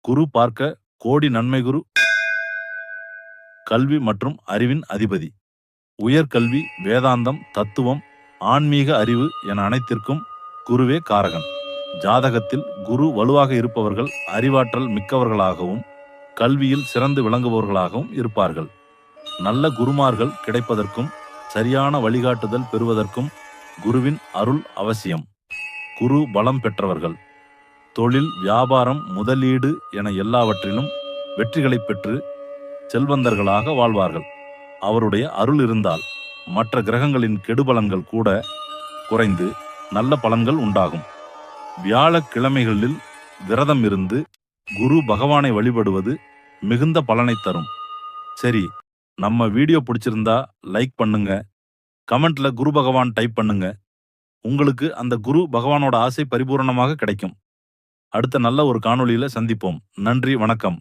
குரு பார்க்க கோடி நன்மை. குரு கல்வி மற்றும் அறிவின் அதிபதி. உயர்கல்வி, வேதாந்தம், தத்துவம், ஆன்மீக அறிவு என அனைத்திற்கும் குருவே காரகன். ஜாதகத்தில் குரு வலுவாக இருப்பவர்கள் அறிவாற்றல் மிக்கவர்களாகவும் கல்வியில் சிறந்து விளங்குபவர்களாகவும் இருப்பார்கள். நல்ல குருமார்கள் கிடைப்பதற்கும் சரியான வழிகாட்டுதல் பெறுவதற்கும் குருவின் அருள் அவசியம். குரு பலம் பெற்றவர்கள் தொழில், வியாபாரம், முதலீடு என எல்லாவற்றிலும் வெற்றிகளை பெற்று செல்வந்தர்களாக வாழ்வார்கள். அவருடைய அருள் இருந்தால் மற்ற கிரகங்களின் கெடுபலன்கள் கூட குறைந்து நல்ல பலன்கள் உண்டாகும். வியாழக்கிழமைகளில் விரதம் இருந்து குரு பகவானை வழிபடுவது மிகுந்த பலனை தரும். சரி, நம்ம வீடியோ பிடிச்சிருந்தா லைக் பண்ணுங்க, கமெண்ட்ல குரு பகவான் டைப் பண்ணுங்க. உங்களுக்கு அந்த குரு பகவானோட ஆசை பரிபூரணமாக கிடைக்கும். அடுத்த நல்ல ஒரு காணொளியில சந்திப்போம். நன்றி, வணக்கம்.